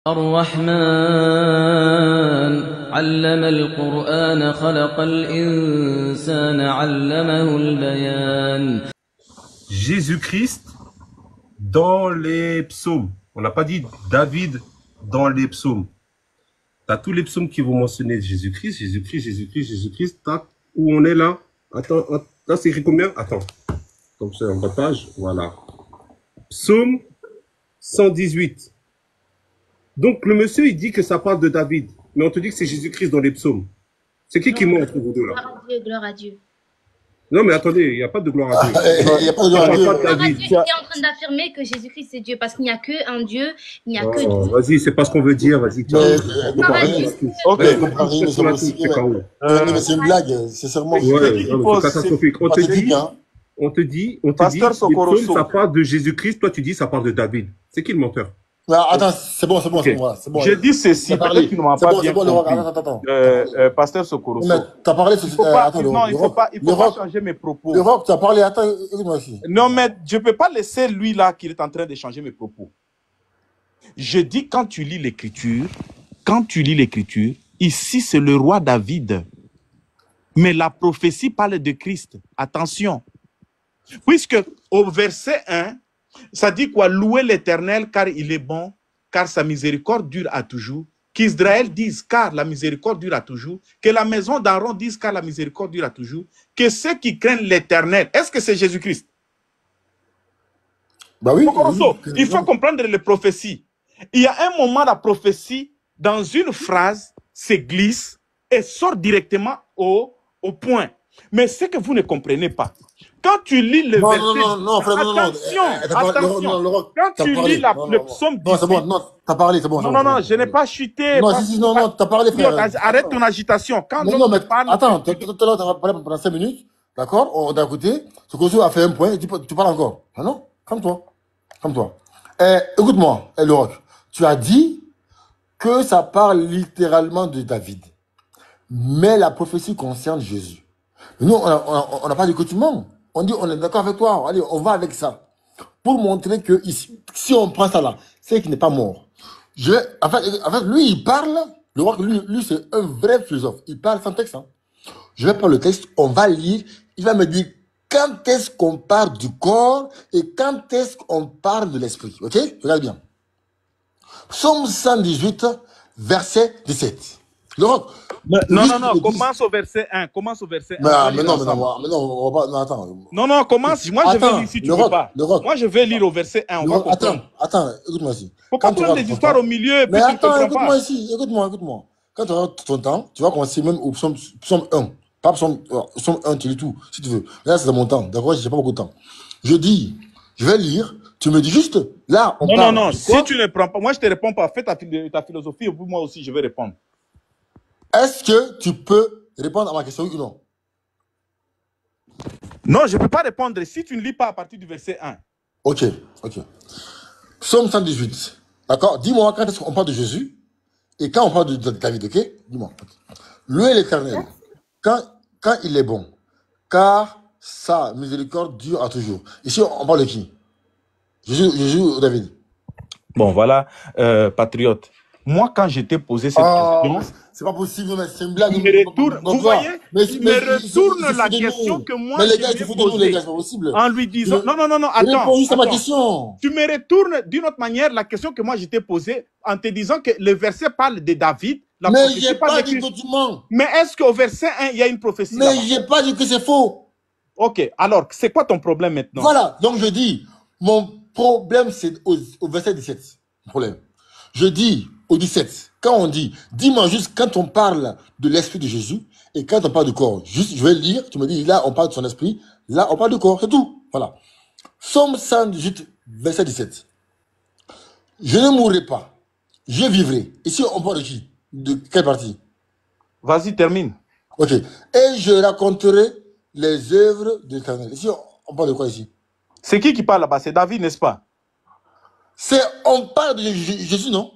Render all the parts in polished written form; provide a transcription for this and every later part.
الرحمن علم القرآن خلق الإنسان علمه البيان. Jésus-Christ dans les psaumes. On n'a pas dit David dans les psaumes. Tu as tous les psaumes qui vont mentionner Jésus-Christ, Jésus-Christ, Jésus-Christ, Jésus-Christ. Où on est là? Attends, là c'est écrit combien? Attends. Comme ça, en bas de page. Voilà. Psaume 118. Donc le monsieur, il dit que ça parle de David. Mais on te dit que c'est Jésus-Christ dans les psaumes. C'est qui ment entre vous deux là? Gloire à Dieu, gloire à Dieu. Non mais attendez, il n'y a pas de gloire à Dieu. Il n'y a pas de gloire à Dieu. Gloire à Dieu, il est en train d'affirmer que Jésus-Christ c'est Dieu, parce qu'il n'y a qu'un Dieu, il n'y a que Dieu. Vas-y, c'est pas ce qu'on veut dire, vas-y. Ok, c'est une blague, c'est sûrement. C'est catastrophique. On te dit, ça parle de Jésus-Christ, toi tu dis ça parle de David. C'est qui le menteur? Attends, c'est bon. J'ai dit ceci, peut-être qu'il ne m'a pas bien compris. Pasteur Sokoro. Mais t'as parlé sur... Non, il ne faut pas changer mes propos. Le roc, tu as parlé, attends, écoute-moi aussi. Non, mais je ne peux pas laisser lui là qu'il est en train de changer mes propos. Je dis quand tu lis l'écriture, ici c'est le roi David. Mais la prophétie parle de Christ. Attention. Puisque au verset 1, ça dit quoi? Louer l'Éternel car il est bon, car sa miséricorde dure à toujours. Qu'Israël dise car la miséricorde dure à toujours. Que la maison d'Aaron dise car la miséricorde dure à toujours. Que ceux qui craignent l'Éternel, est-ce que c'est Jésus-Christ? Bah oui. Il faut comprendre les prophéties. Il y a un moment, la prophétie, dans une phrase, se glisse et sort directement au point. Mais ce que vous ne comprenez pas, quand tu lis le verset... Attention. Quand tu lis le psaume 18... Non, c'est bon, t'as parlé, c'est bon. Non, je n'ai pas chuté. Non, t'as parlé, frère. Arrête ton agitation. Non, mais attends, tout à l'heure, t'as parlé pendant 5 minutes, d'accord? On t'a écouté, ce qu'on a fait un point, tu parles encore. Ah non? Calme-toi. Écoute-moi, le roc. Tu as dit que ça parle littéralement de David. Mais la prophétie concerne Jésus. Nous, on n'a pas de coutume. On dit, on est d'accord avec toi. Allez, on va avec ça. Pour montrer que ici, si on prend ça là, c'est qu'il n'est pas mort. En fait, lui, il parle. Le roi, lui c'est un vrai philosophe. Il parle sans texte. Hein. Je vais prendre le texte, on va lire. Il va me dire quand est-ce qu'on parle du corps et quand est-ce qu'on parle de l'esprit. Ok? Regarde bien. Psaume 118, verset 17. Le roc. Non, commence au verset 1. Mais non, on va pas, attends. Non, commence. Moi, je vais lire si tu veux pas. Moi, je vais lire au verset 1. Attends, écoute-moi ici. Faut pas prendre des histoires au milieu. Mais attends, écoute-moi ici, écoute-moi. Quand tu auras ton temps, tu vas commencer même au psaume 1. Pas psaume 1, tu lis tout, si tu veux. Là, c'est dans mon temps, d'accord? J'ai pas beaucoup de temps. Je dis, je vais lire, tu me dis juste, là, on parle. Non, si tu ne prends pas, moi, je te réponds pas. Fais ta philosophie, et puis moi aussi, je vais répondre. Est-ce que tu peux répondre à ma question ou non? Non, je ne peux pas répondre si tu ne lis pas à partir du verset 1. Ok. Psaume 118. D'accord? Dis-moi quand est-ce qu'on parle de Jésus et quand on parle de David, ok? Dis-moi. Louez l'Éternel quand il est bon, car sa miséricorde dure à toujours. Ici, on parle de qui? Jésus ou David? Bon, voilà, patriote. Moi, quand je t'ai posé cette question... C'est pas possible, mais c'est une blague. Vous voyez, il me retourne la question que moi, mais les gars, il faut de nous, les gars, c'est pas possible. En lui disant, non, attends. Réponds juste à ma question. Tu me retournes d'une autre manière la question que moi, je t'ai posée en te disant que le verset parle de David. Mais j'ai pas dit que tu mens. Mais est-ce qu'au verset 1, il y a une prophétie? Mais j'ai pas dit que c'est faux. Ok, alors, c'est quoi ton problème maintenant? Voilà, donc je dis, mon problème, c'est au verset 17. Problème. Je dis au 17, quand on dit, dis-moi juste quand on parle de l'esprit de Jésus et quand on parle du corps. Juste, je vais lire, tu me dis, là, on parle de son esprit, là, on parle du corps, c'est tout. Voilà. Psaume 118, verset 17. Je ne mourrai pas, je vivrai. Ici, on parle de qui? De quelle partie? Vas-y, termine. Ok. Et je raconterai les œuvres de l'Éternel. Ici, on parle de quoi ici? C'est qui parle là-bas? C'est David, n'est-ce pas? On parle de Jésus, non?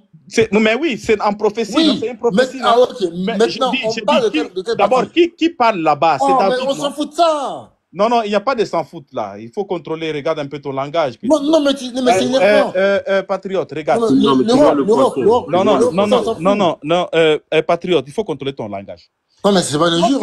Mais oui, c'est en prophétie. Oui, c'est une prophétie. Ok. Maintenant, on parle de quel d'abord, qui parle là-bas? C'est David. Mais on s'en fout de ça. Non, non, il n'y a pas de s'en foutre là. Il faut contrôler. Regarde un peu ton langage. Non, non, mais c'est énervant. Patriote, regarde. Non, mais tu vois le poisson. Non, non, non, non, non, non, non, patriote, il faut contrôler ton langage. Non, mais c'est pas une injure.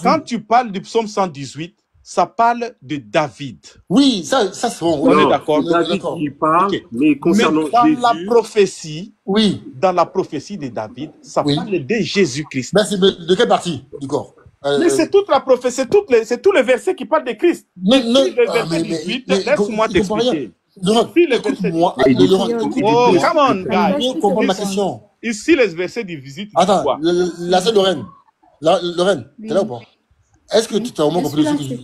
Quand tu parles du psaume 118, ça parle de David. Oui, ça c'est bon. On est d'accord. David qui parle, Ok. mais concernant Mais dans Jésus, la prophétie, Oui. dans la prophétie de David, ça Oui. parle de Jésus-Christ. Mais c'est de quelle partie du corps? Mais c'est toute la prophétie, c'est tous les versets qui parlent de Christ. Non, non, Depuis le verset 18, laisse-moi il comprend rien. t'expliquer. Laurent, Depuis le verset écoute-moi. Laurent, écoute. Oh, come on, Laurent, guys. comprends ma question. Ici, les versets du visite. Attends, quoi? la sœur Lorraine. Lorraine, t'es là ou pas? Est-ce que tu t'as vraiment compris ce que je dis?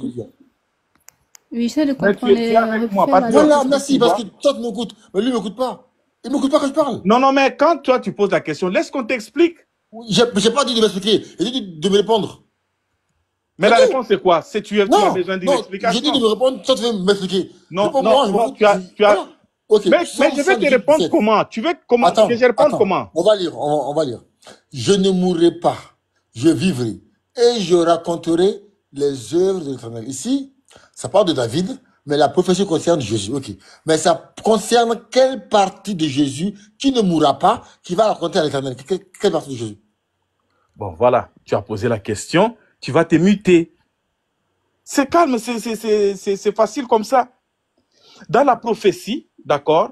Oui, j'essaie de Mais comprendre. tu es avec moi, pas de- Voilà, merci, parce que toi tu m'écoutes. Mais lui, il m'écoute pas. Il m'écoute pas quand je parle. Non, non, mais quand toi, tu poses la question, laisse qu'on t'explique. J'ai pas dit de m'expliquer, j'ai dit de me répondre. Mais C'est la tout. réponse, c'est quoi? C'est tu as Non, besoin d'une non, explication. j'ai dit de me répondre, toi tu veux m'expliquer. Non, C'est pas non, moi, non, je tu as- Voilà. Ok. Mais je vais te répondre comment? Tu veux comment? Attends, Que je réponde attends. comment? On va lire, on va lire. Je ne mourrai pas, je vivrai et je raconterai les œuvres de l'Éternel. Ici, ça parle de David, mais la prophétie concerne Jésus. Ok. Mais ça concerne quelle partie de Jésus qui ne mourra pas, qui va raconter à l'Éternel? Quelle partie de Jésus? Bon, voilà. Tu as posé la question. Tu vas te muter. C'est calme, c'est facile comme ça. Dans la prophétie, d'accord?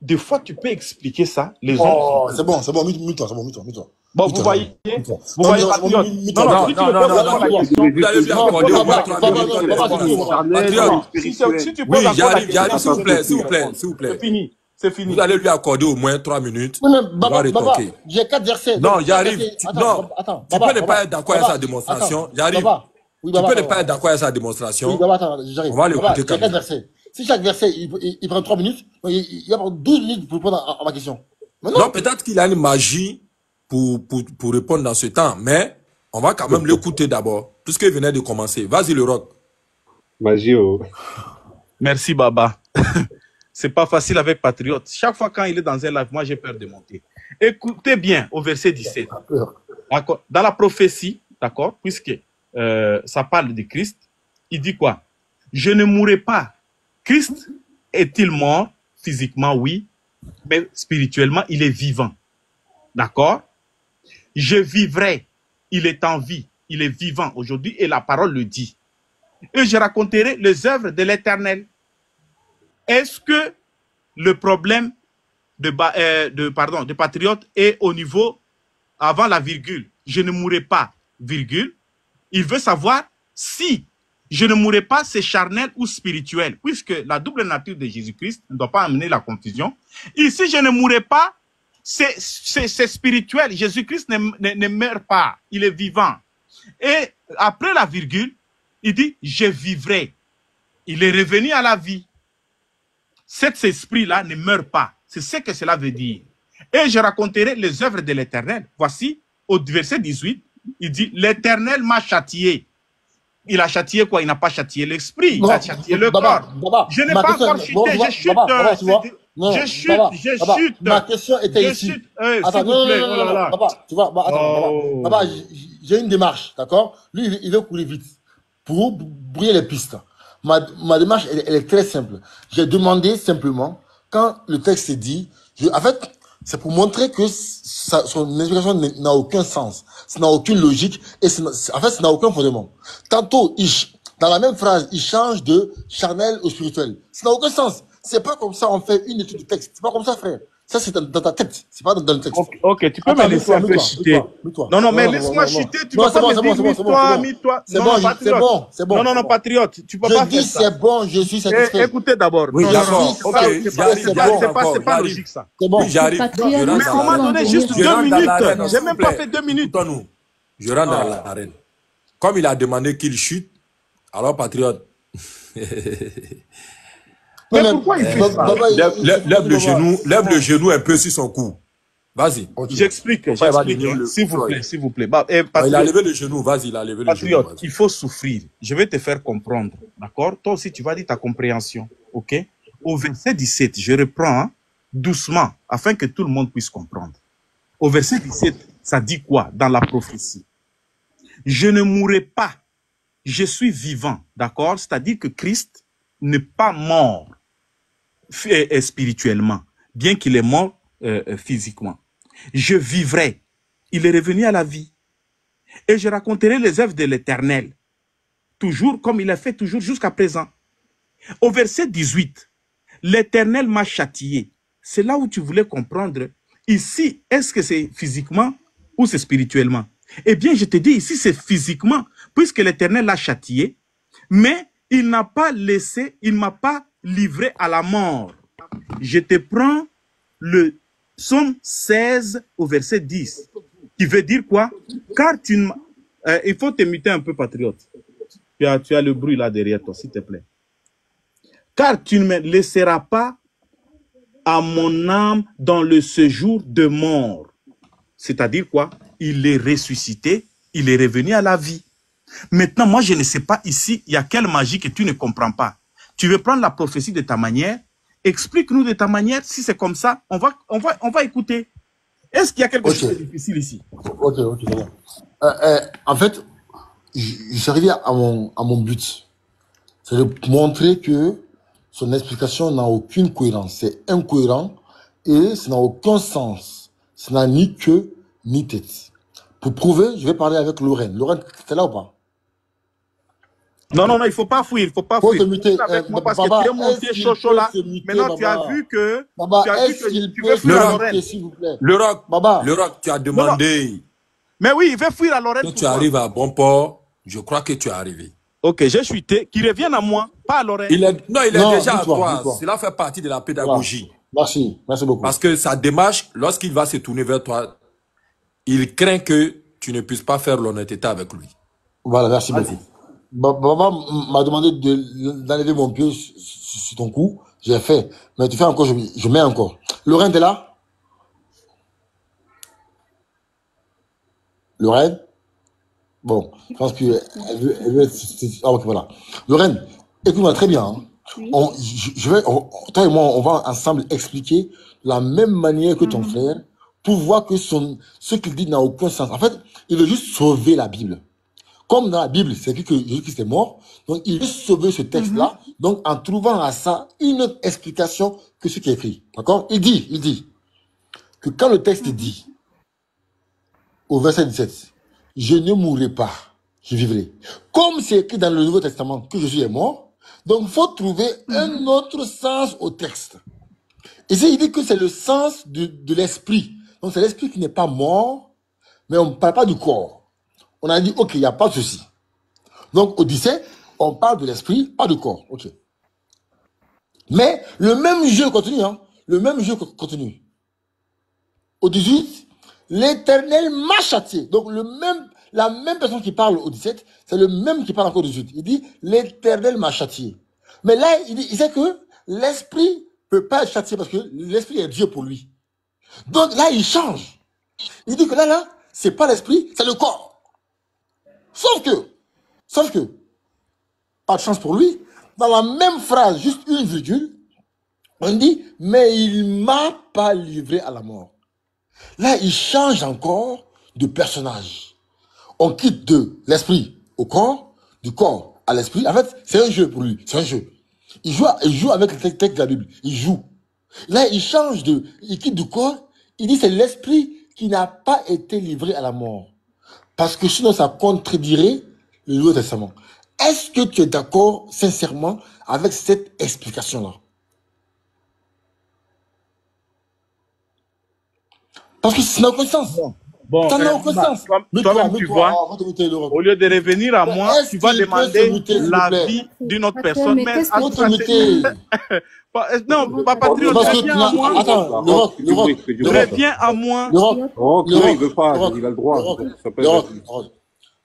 Des fois, tu peux expliquer ça. Les Oh, hommes. c'est bon, mute-toi. Bon, Mute-toi, vous voyez? mute-toi. Vous voyez, Non, patriote? mute-toi. Non, non, si tu me poses encore la question. Vous allez lui accorder au moins 3 minutes. Patriote, Si tu poses oui, encore la j'arrive, question. s'il vous plaît, s'il vous plaît, s'il vous C'est plaît. fini. C'est fini. Vous allez lui accorder au moins 3 minutes. Non, mais Il va Baba, rétorquer. j'ai 4 versets. Non, Donc, j'arrive. Attends, Non, attends, tu Baba, peux ne pas être d'accord avec sa démonstration. attends, J'arrive. Baba, oui, Tu Baba, peux ne Baba. pas être d'accord avec sa Oui, démonstration. Baba, attends, j'arrive. On va l'écouter Baba, j'ai quand 4 même. versets. Si chaque verset, il prend 3 minutes, il va prendre 12 minutes pour répondre à ma question. Mais Non, peut-être qu'il a une magie pour répondre dans ce temps, mais on va quand même l'écouter d'abord, puisqu'il venait de commencer. Vas-y, le rock. magie, oh. Merci, Baba. C'est pas facile avec Patriote. Chaque fois quand il est dans un live, moi j'ai peur de monter. Écoutez bien au verset 17. D'accord. Dans la prophétie, d'accord, puisque ça parle de Christ, il dit quoi? Je ne mourrai pas. Christ est-il mort? Physiquement, oui, mais spirituellement, il est vivant. D'accord? Je vivrai. Il est en vie. Il est vivant aujourd'hui et la parole le dit. Et je raconterai les œuvres de l'Éternel. Est-ce que le problème de Patriote est au niveau avant la virgule? Je ne mourrai pas, virgule. Il veut savoir si je ne mourrai pas, c'est charnel ou spirituel, puisque la double nature de Jésus-Christ ne doit pas amener la confusion. Ici, je ne mourrai pas, c'est spirituel. Jésus-Christ ne meurt pas, il est vivant. Et après la virgule, il dit, je vivrai. Il est revenu à la vie. Cet esprit-là ne meurt pas. C'est ce que cela veut dire. Et je raconterai les œuvres de l'Éternel. Voici, au verset 18, il dit, l'Éternel m'a châtié. Il a châtié quoi? Il n'a pas châtié l'esprit, il a châtié le corps. Je n'ai pas encore chuté, je chute. Je chute. Ma question était ici. Attends, non, Baba, tu vois, attends, Baba, j'ai une démarche, d'accord? Lui, il veut courir vite pour brouiller les pistes. Ma démarche, elle est très simple. J'ai demandé simplement, quand le texte est dit, en fait, c'est pour montrer que son explication n'a aucun sens, ça n'a aucune logique, et en fait, ça n'a aucun fondement. Tantôt, dans la même phrase, il change de charnel au spirituel. Ça n'a aucun sens. C'est pas comme ça on fait une étude du texte. C'est pas comme ça, frère. Ça, c'est dans ta tête. C'est pas dans le texte. Ok, tu peux me laisser un peu chuter. Non, mais laisse-moi chuter. Tu vas pas me dire, toi. C'est bon. Non, Patriote, tu peux pas faire ça. Je dis c'est bon, je suis satisfait. Écoutez d'abord. Oui, d'accord. C'est pas logique, ça. C'est bon. Oui, j'arrive. Mais Mais on m'a donné juste 2 minutes. J'ai même pas fait 2 minutes. Je rentre dans l'arène. Comme il a demandé qu'il chute, alors Patriote. Mais pourquoi il fait ça? Lève le genou un peu sur son cou. Vas-y. J'explique, s'il vous plaît. Il a levé le genou, vas-y, il a levé le genou. Patriote, il faut souffrir. Je vais te faire comprendre, d'accord? Toi aussi, tu vas dire ta compréhension, ok? Au verset 17, je reprends doucement, afin que tout le monde puisse comprendre. Au verset 17, ça dit quoi dans la prophétie? Je ne mourrai pas. je suis vivant, d'accord? C'est-à-dire que Christ n'est pas mort spirituellement, bien qu'il est mort physiquement. Je vivrai. Il est revenu à la vie. Et je raconterai les œuvres de l'Éternel, toujours comme il a fait toujours jusqu'à présent. Au verset 18, l'Éternel m'a châtié. C'est là où tu voulais comprendre. Ici, est-ce que c'est physiquement ou c'est spirituellement? Eh bien, je te dis ici, c'est physiquement, puisque l'Éternel l'a châtié, mais il n'a pas laissé, il ne m'a pas livré à la mort. Je te prends le psaume 16 au verset 10, qui veut dire quoi? Car tu ne il faut te muter un peu, patriote. Tu as le bruit là derrière toi, s'il te plaît. Car tu ne me laisseras pas à mon âme dans le séjour de mort. C'est-à-dire quoi? Il est ressuscité, il est revenu à la vie. Maintenant, moi, je ne sais pas ici, il y a quelle magie que tu ne comprends pas. Tu veux prendre la prophétie de ta manière, explique-nous de ta manière, si c'est comme ça, on va écouter. Est-ce qu'il y a quelque chose de difficile ici? Ok, c'est bon. En fait, je suis arrivé à mon but. C'est de montrer que son explication n'a aucune cohérence. C'est incohérent et ça n'a aucun sens. Ça n'a ni queue, ni tête. Pour prouver, je vais parler avec Lorraine. Lorraine, t'es là ou pas? Non, il ne faut pas fuir, il ne faut pas fuir. Te muter. Avec moi parce que tu es monté chaud là. Maintenant, tu as vu que tu veux fuir à Lorraine. S'il vous plaît. Le Roc, Baba. Le Roc, tu as demandé. Non. Mais oui, il veut fuir à Lorraine. Quand tu arrives à bon port, je crois que tu es arrivé. Ok, j'ai chuté. Qu'il revienne à moi, pas à Lorraine. Il est déjà à toi. Cela fait partie de la pédagogie. Voilà. Merci beaucoup. Parce que sa démarche, lorsqu'il va se tourner vers toi, il craint que tu ne puisses pas faire l'honnêteté avec lui. Voilà, merci beaucoup. Baba m'a demandé d'enlever mon pied sur ton cou. J'ai fait. Mais tu fais encore, je mets encore. Lorraine, t'es là? Lorraine? Bon, je pense qu'elle veut ah, ok, voilà. Lorraine, écoute-moi très bien. Hein. Oui. Toi et moi, on va ensemble expliquer la même manière que ton frère pour voir que ce qu'il dit n'a aucun sens. En fait, il veut juste sauver la Bible. Comme dans la Bible, c'est écrit que Jésus-Christ est mort, donc il veut sauver ce texte-là, donc en trouvant à ça une autre explication que ce qui est écrit. D'accord? Il dit que quand le texte dit, au verset 17, je ne mourrai pas, je vivrai. Comme c'est écrit dans le Nouveau Testament que Jésus est mort, donc il faut trouver un autre sens au texte. Ici, il dit que c'est le sens de l'esprit. Donc c'est l'esprit qui n'est pas mort, mais on ne parle pas du corps. On a dit, ok, il n'y a pas de souci. Donc, au 17, on parle de l'esprit, pas du corps. Ok. Mais le même jeu continue. Hein? Le même jeu continue. Au 18, l'Éternel m'a châtié. Donc, la même personne qui parle au 17, c'est le même qui parle encore au 18. Il dit, l'Éternel m'a châtié. Mais là, il sait que l'esprit ne peut pas être châtié parce que l'esprit est Dieu pour lui. Donc là, il change. Il dit que là, c'est pas l'esprit, c'est le corps. Sauf que, pas de chance pour lui, dans la même phrase, juste une virgule, on dit, mais il m'a pas livré à la mort. Là, il change encore de personnage. On quitte de l'esprit au corps, du corps à l'esprit. En fait, c'est un jeu pour lui, c'est un jeu. Il joue avec le texte de la Bible, il joue. Là, il quitte du corps, il dit c'est l'esprit qui n'a pas été livré à la mort. Parce que sinon, ça contredirait le Nouveau Testament. Est-ce que tu es d'accord, sincèrement, avec cette explication-là? Parce que ça n'a aucun sens. Bon, ça n'a aucun sens. Toi-même, tu vois, au lieu de revenir à moi, tu vas demander l'avis d'une autre personne. Mais non, pas patriote, reviens à moi. Attends, le roc. Reviens à moi. Il veut pas, il a le droit.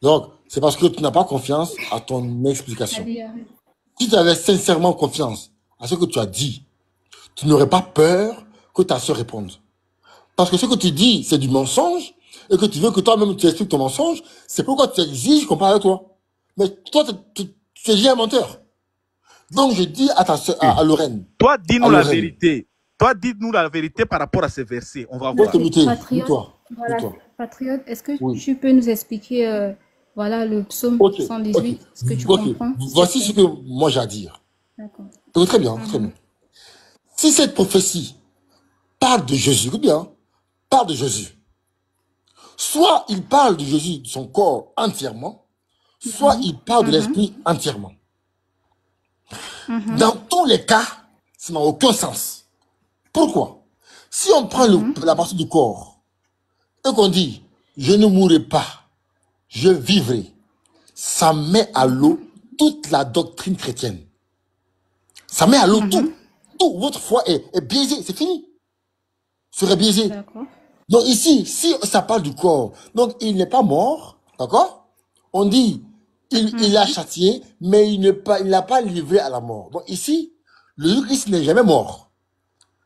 Le roc, c'est parce que tu n'as pas confiance à ton explication. Si tu avais sincèrement confiance à ce que tu as dit, tu n'aurais pas peur que ta soeur réponde. Parce que ce que tu dis, c'est du mensonge, et que tu veux que toi-même tu expliques ton mensonge, c'est pourquoi tu exiges qu'on parle avec toi. Mais toi, tu es déjà un menteur. Donc, je dis à ta soeur, à Lorraine. Toi, dis-nous la vérité. Toi, dis-nous la vérité par rapport à ces versets. On va voir. Patriote, est-ce que tu peux nous expliquer Voilà le psaume Ok, 118, ce que tu ok. comprends. Voici ce que moi j'ai à dire. D'accord. Très bien, très bien. Si cette prophétie parle de Jésus, écoute bien, parle de Jésus, soit il parle de Jésus, de son corps entièrement, soit il parle de l'esprit entièrement. Dans tous les cas, ça n'a aucun sens. Pourquoi? Si on prend la partie du corps et qu'on dit « je ne mourrai pas, je vivrai », ça met à l'eau toute la doctrine chrétienne. Ça met à l'eau tout. Tout. Votre foi est biaisée, c'est fini. Serait biaisé. D'accord. Donc ici, si ça parle du corps, donc il n'est pas mort, d'accord? On dit, il l'a châtié, mais il n'a pas livré à la mort. Donc ici, le Jésus-Christ n'est jamais mort.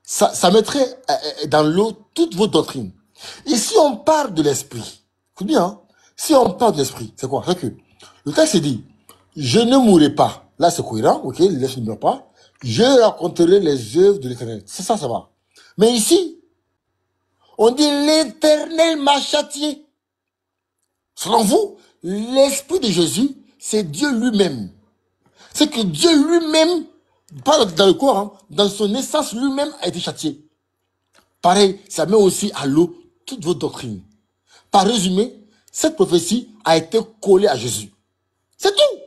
Ça mettrait dans l'eau toute votre doctrine. Et si on parle de l'esprit, écoute bien, hein, si on parle de l'esprit, c'est quoi? C'est que le texte dit, je ne mourrai pas. Là, c'est cohérent, ok, l'esprit ne meurt pas. Je raconterai les œuvres de l'Éternel. C'est ça, ça va. Mais ici, on dit l'Éternel m'a châtié. Selon vous, l'Esprit de Jésus, c'est Dieu lui-même. C'est que Dieu lui-même, pas dans le corps, hein, dans son essence lui-même a été châtié. Pareil, ça met aussi à l'eau toute votre doctrine. Par résumé, cette prophétie a été collée à Jésus. C'est tout.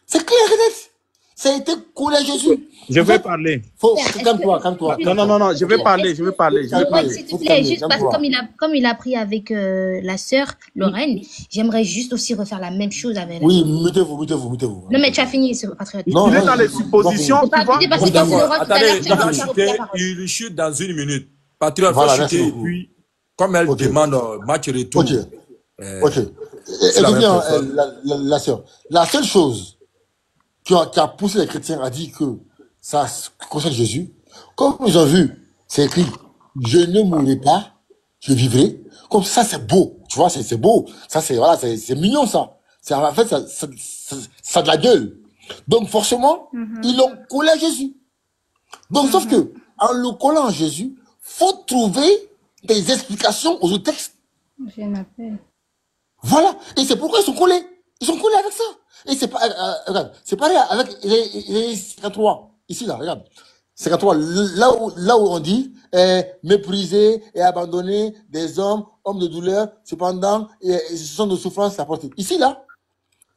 C'est clair et net. Ça a été collé à Jésus. Je vais parler. Calme-toi, calme-toi. Non, je vais parler. S'il te plaît, juste parce que comme il a pris avec la sœur Lorraine, j'aimerais juste aussi refaire la même chose avec elle. Oui, mettez-vous. Non, mais tu as fini, ce patriote. Il est dans les suppositions, tu vois. Attendez, il chute dans une minute. Patriote va chuter, et puis, comme elle demande match retour. Ok. Écoute bien, la sœur. La seule chose qui a poussé les chrétiens à dire que ça concerne Jésus, comme ils ont vu, c'est écrit, je ne mourrai pas, je vivrai. Comme ça, c'est beau. Tu vois, c'est beau. Ça, c'est, voilà, c'est mignon, ça. En fait, ça a de la gueule. Donc, forcément, ils l'ont collé à Jésus. Donc, sauf que, en le collant à Jésus, faut trouver des explications aux autres textes. J'ai un appel. Voilà. Et c'est pourquoi ils sont collés. Ils sont collés avec ça. Et c'est pas, regarde, c'est pareil avec les 53. Ici, là, regarde. 53. Là où on dit, mépriser et abandonner des hommes de douleur, cependant, ce sont de souffrances apportées. Ici, là,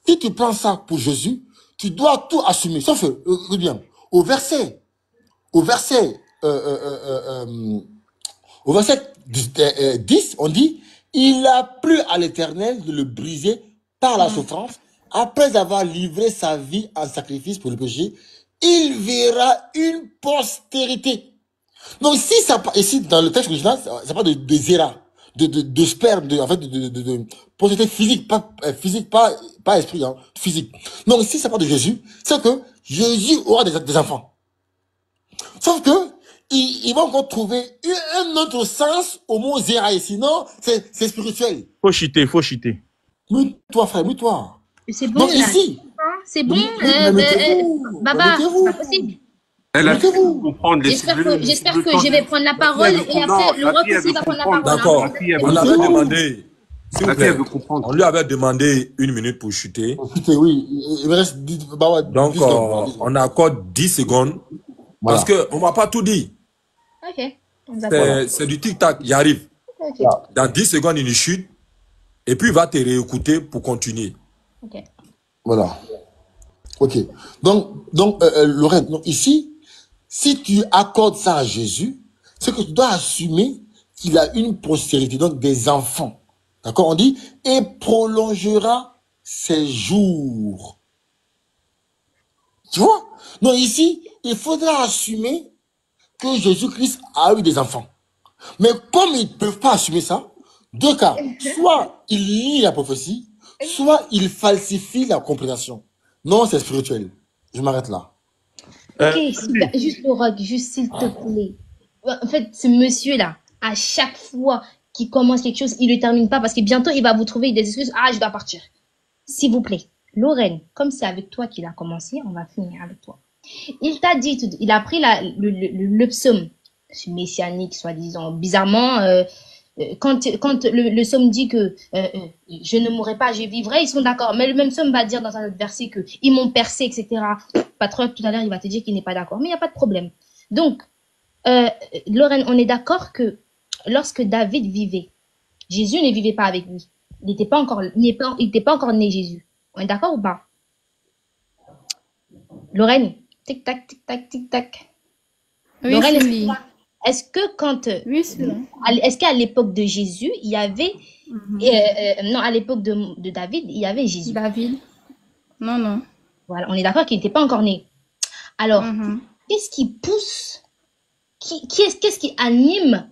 si tu prends ça pour Jésus, tu dois tout assumer. Sauf que, écoute bien, au verset 10, on dit, il a plu à l'Éternel de le briser par la souffrance. Après avoir livré sa vie en sacrifice pour le péché, il verra une postérité. Donc, si ça, ici, dans le texte original, ça parle de zéra, de sperme, en fait, de postérité physique, pas esprit, hein, physique. Donc, si ça parle de Jésus, c'est que Jésus aura des enfants. Sauf que, ils vont encore trouver un autre sens au mot zéra ici. Non, c'est spirituel. Faut cheater. Mute-toi, frère, mute-toi. C'est bon, Donc, là. ici. C'est bon, Baba, c'est pas possible. Elle a pu comprendre les J'espère que je vais prendre la parole et après le roc aussi va prendre la parole. D'accord. On avait demandé, s'il vous plaît, veut comprendre. on lui avait demandé 1 minute pour chuter. Oui, il me reste 10, Donc, 10 secondes. on accorde 10 secondes. Voilà. Parce qu'on ne m'a pas tout dit. Ok. D'accord. C'est du tic-tac, j'arrive. Ok. Dans 10 secondes, il chute. Et puis, il va te réécouter pour continuer. Ok. Voilà. Ok. Donc Lorraine, donc ici, si tu accordes ça à Jésus, c'est que tu dois assumer qu'il a une postérité, donc des enfants. D'accord? On dit, et prolongera ses jours. Tu vois? Donc ici, il faudra assumer que Jésus-Christ a eu des enfants. Mais comme ils ne peuvent pas assumer ça, deux cas. Soit il lit la prophétie, soit il falsifie la compréhension. Non, c'est spirituel. Je m'arrête là. Ok, juste le rock, juste s'il te plaît. En fait, ce monsieur-là, à chaque fois qu'il commence quelque chose, il ne le termine pas parce que bientôt, il va vous trouver des excuses. Ah, je dois partir. S'il vous plaît, Lorraine, comme c'est avec toi qu'il a commencé, on va finir avec toi. Il t'a dit, il a pris le psaume messianique, soi-disant. Bizarrement, quand le psaume dit que je ne mourrai pas, je vivrai, ils sont d'accord. Mais le même psaume va dire dans un autre verset que ils m'ont percé, etc. Patriote, tout à l'heure, il va te dire qu'il n'est pas d'accord. Mais il n'y a pas de problème. Donc, Lorraine, on est d'accord que lorsque David vivait, Jésus ne vivait pas avec lui. Il n'était pas encore né, Jésus. On est d'accord ou pas? Lorraine, tic-tac, tic-tac, tic-tac. Oui, Lorraine, Cindy. est-ce que quand, Oui, c'est là. est-ce qu'à l'époque de Jésus, il y avait, non, à l'époque de David, il y avait Jésus. David. Non, non. Voilà, on est d'accord qu'il n'était pas encore né. Alors, Mhm. qu'est-ce qui pousse, qu'est-ce qui anime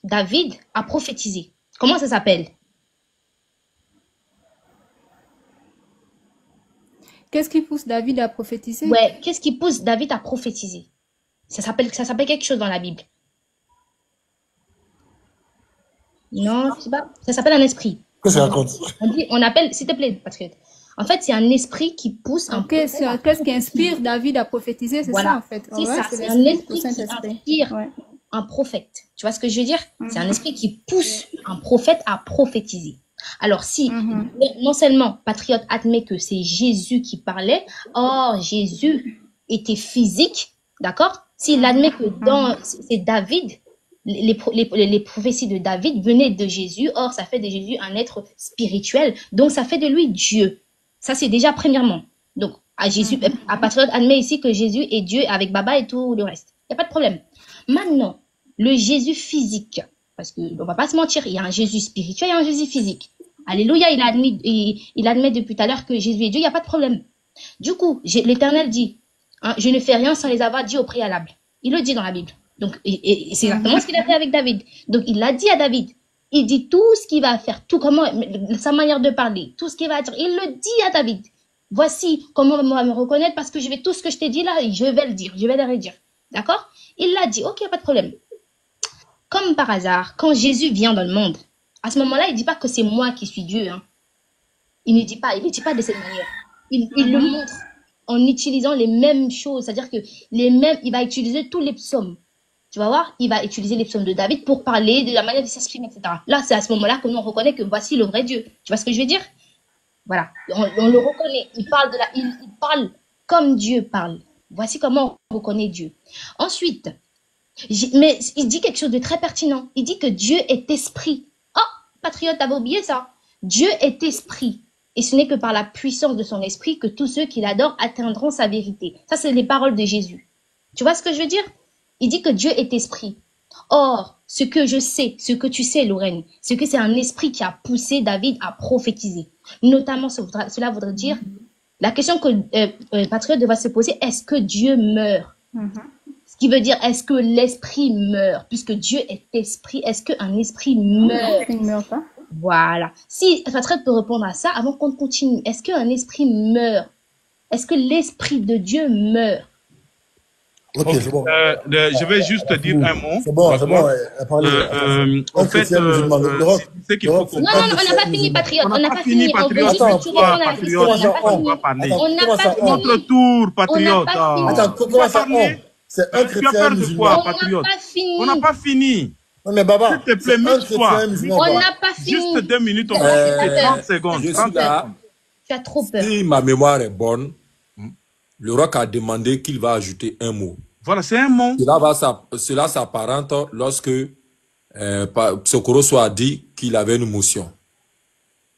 David à prophétiser? Comment ça s'appelle? Qu'est-ce qui pousse David à prophétiser? Ouais, qu'est-ce qui pousse David à prophétiser? Ça s'appelle quelque chose dans la Bible. Non, je sais pas. Ça s'appelle un esprit. Qu'est-ce que ça raconte? On appelle, s'il te plaît, Patriote. En fait, c'est un esprit qui pousse un Ok, prophète à qu'est-ce qui inspire David à prophétiser? C'est Voilà. ça, en fait. C'est Ouais, ça, c'est c'est un l'esprit, esprit le qui Saint-Esprit. inspire Ouais. un prophète. Tu vois ce que je veux dire? C'est un esprit qui pousse un prophète à prophétiser. Alors, si non seulement Patriote admet que c'est Jésus qui parlait, or Jésus était physique, d'accord? S'il admet que c'est David, les prophéties de David venaient de Jésus, or ça fait de Jésus un être spirituel, donc ça fait de lui Dieu. Ça, c'est déjà premièrement. Donc, à Jésus, à Patriote admet ici que Jésus est Dieu avec Baba et tout le reste. Il n'y a pas de problème. Maintenant, le Jésus physique, parce que on va pas se mentir, il y a un Jésus spirituel et un Jésus physique. Alléluia, il admet depuis tout à l'heure que Jésus est Dieu, il n'y a pas de problème. Du coup, l'Éternel dit, hein, je ne fais rien sans les avoir dit au préalable. Il le dit dans la Bible. Donc, et c'est exactement ce qu'il a fait avec David. Donc, il l'a dit à David. Il dit tout ce qu'il va faire, tout comment, sa manière de parler, tout ce qu'il va dire. Il le dit à David. Voici comment on va me reconnaître parce que je vais tout ce que je t'ai dit là, je vais le dire, je vais le redire. D'accord? Il l'a dit. Ok, pas de problème. Comme par hasard, quand Jésus vient dans le monde, à ce moment-là, il dit pas que c'est moi qui suis Dieu. Hein. Il ne dit pas de cette manière. Il le montre en utilisant les mêmes choses, c'est-à-dire que il va utiliser tous les psaumes. Tu vas voir, il va utiliser les psaumes de David pour parler de la manière de s'exprimer, etc. Là, c'est à ce moment-là que nous on reconnaît que voici le vrai Dieu. Tu vois ce que je veux dire? Voilà, on le reconnaît. Il parle comme Dieu parle. Voici comment on reconnaît Dieu. Ensuite, mais il dit quelque chose de très pertinent. Il dit que Dieu est esprit. Oh, Patriote, t'avais oublié ça. Dieu est esprit. Et ce n'est que par la puissance de son esprit que tous ceux qui l'adorent atteindront sa vérité. Ça, c'est les paroles de Jésus. Tu vois ce que je veux dire? Il dit que Dieu est esprit. Or, ce que je sais, ce que tu sais, Lorraine, c'est que c'est un esprit qui a poussé David à prophétiser. Notamment, cela voudrait dire, la question que Patriote devra se poser, est-ce que Dieu meurt? Ce qui veut dire, est-ce que l'esprit meurt? Puisque Dieu est esprit, est-ce qu'un esprit meurt? Il ne meurt pas. Voilà. Si Patriote peut répondre à ça avant qu'on continue, est-ce qu'un esprit meurt? Est-ce que l'esprit de Dieu meurt? Ok, c'est bon. Je vais juste te dire un mot. C'est bon, parlez. En fait, c'est qu'il faut Non, on n'a pas fini, Patriote. On n'a pas fini, Patriote. On veut juste que tu répondes à la question. On n'a pas fini. On va parler. On n'a pas fini. Notre tour, Patriote. Attends, comment ça c'est un Tu as chrétien peur de musulman. quoi, On n'a Patriote? pas fini. On n'a pas fini. Non, mais Baba, S'il te plaît, c'est un mute-toi. chrétien musulman. On quoi. n'a pas fini. Juste 2 minutes, on va Euh, quitter 30 secondes. Je 30 suis là. secondes. Tu as trop peur. Si ma mémoire est bonne, le roi a demandé qu'il va ajouter un mot. Voilà, c'est un mot. Cela s'apparente lorsque Psokoro a dit qu'il avait une motion.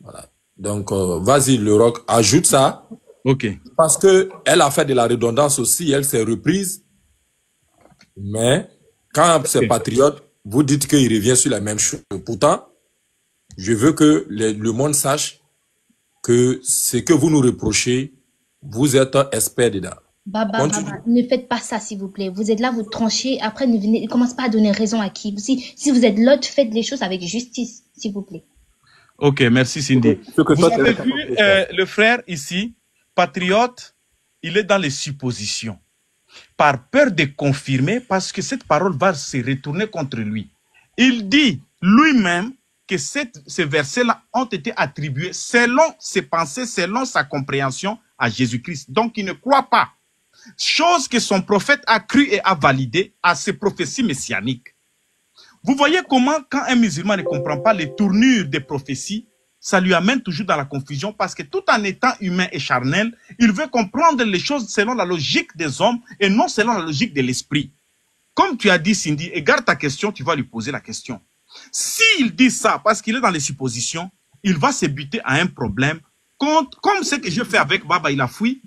Voilà. Donc, vas-y, le roc, ajoute ça. Ok. Parce que elle a fait de la redondance aussi, elle s'est reprise. Mais quand c'est patriote, vous dites qu'il revient sur la même chose. Pourtant, je veux que le monde sache que ce que vous nous reprochez, vous êtes un expert dedans. Baba, ne faites pas ça, s'il vous plaît. Vous êtes là, vous tranchez. Après, ne commencez pas à donner raison à qui. Si vous êtes l'autre, faites les choses avec justice, s'il vous plaît. Ok, merci Cindy. Vous avez vu le frère ici, patriote, il est dans les suppositions. Par peur de confirmer, parce que cette parole va se retourner contre lui. Il dit lui-même que ces versets-là ont été attribués selon ses pensées, selon sa compréhension à Jésus-Christ. Donc, il ne croit pas. Chose que son prophète a cru et a validé à ses prophéties messianiques. Vous voyez comment, quand un musulman ne comprend pas les tournures des prophéties, ça lui amène toujours dans la confusion parce que tout en étant humain et charnel, il veut comprendre les choses selon la logique des hommes et non selon la logique de l'esprit. Comme tu as dit, Cindy, et garde ta question, tu vas lui poser la question. S'il dit ça parce qu'il est dans les suppositions, il va se buter à un problème, comme ce que je fais avec Baba Ilafoui